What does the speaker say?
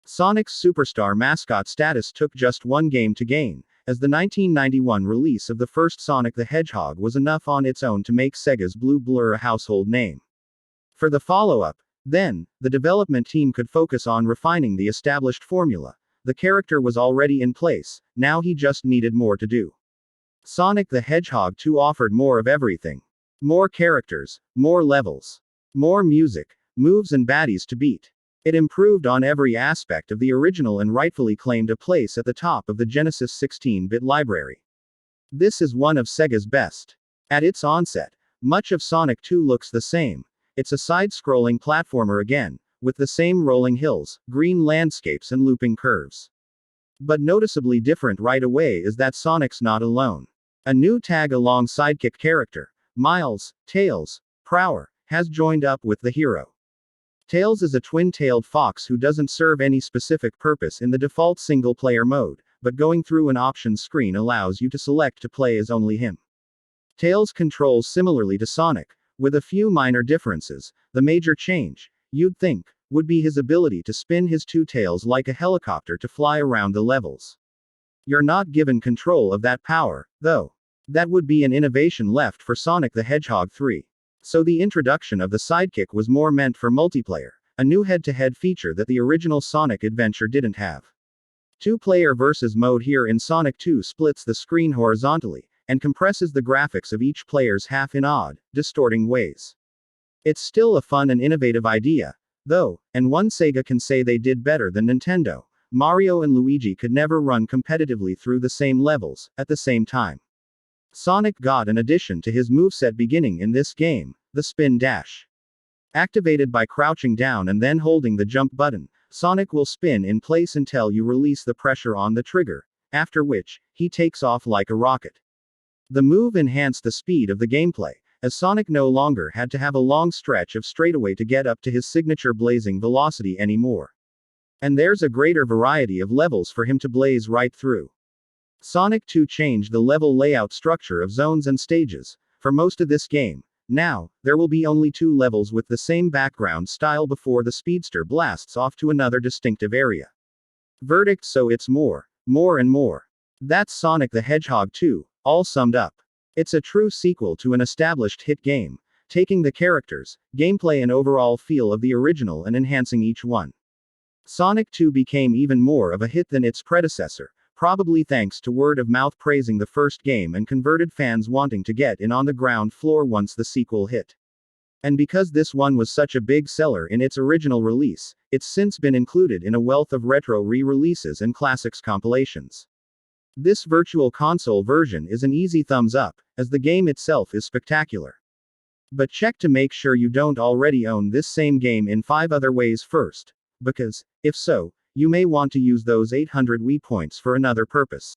Sonic's superstar mascot status took just one game to gain, as the 1991 release of the first Sonic the Hedgehog was enough on its own to make Sega's Blue Blur a household name. For the follow-up, then, the development team could focus on refining the established formula. The character was already in place, now he just needed more to do. Sonic the Hedgehog 2 offered more of everything. More characters, more levels, more music, moves and baddies to beat. It improved on every aspect of the original and rightfully claimed a place at the top of the Genesis 16-bit library. This is one of Sega's best. At its onset, much of Sonic 2 looks the same. It's a side-scrolling platformer again, with the same rolling hills, green landscapes and looping curves. But noticeably different right away is that Sonic's not alone. A new tag-along sidekick character, Miles, Tails, Prower, has joined up with the hero. Tails is a twin-tailed fox who doesn't serve any specific purpose in the default single-player mode, but going through an options screen allows you to select to play as only him. Tails controls similarly to Sonic, with a few minor differences. The major change, you'd think, would be his ability to spin his two tails like a helicopter to fly around the levels. You're not given control of that power, though. That would be an innovation left for Sonic the Hedgehog 3. So the introduction of the sidekick was more meant for multiplayer, a new head-to-head feature that the original Sonic adventure didn't have. Two-player versus mode here in Sonic 2 splits the screen horizontally, and compresses the graphics of each player's half in odd, distorting ways. It's still a fun and innovative idea, though, and one Sega can say they did better than Nintendo. Mario and Luigi could never run competitively through the same levels, at the same time. Sonic got an addition to his moveset beginning in this game, the spin dash. Activated by crouching down and then holding the jump button, Sonic will spin in place until you release the pressure on the trigger, after which, he takes off like a rocket. The move enhanced the speed of the gameplay, as Sonic no longer had to have a long stretch of straightaway to get up to his signature blazing velocity anymore. And there's a greater variety of levels for him to blaze right through. Sonic 2 changed the level layout structure of zones and stages. For most of this game, now, there will be only 2 levels with the same background style before the speedster blasts off to another distinctive area. Verdict: so it's more and more. That's Sonic the Hedgehog 2, all summed up. It's a true sequel to an established hit game, taking the characters, gameplay and overall feel of the original and enhancing each one. Sonic 2 became even more of a hit than its predecessor, probably thanks to word of mouth praising the first game and converted fans wanting to get in on the ground floor once the sequel hit. And because this one was such a big seller in its original release, it's since been included in a wealth of retro re-releases and classics compilations. This virtual console version is an easy thumbs up, as the game itself is spectacular. But check to make sure you don't already own this same game in 5 other ways first, because, if so, you may want to use those 800 Wii points for another purpose.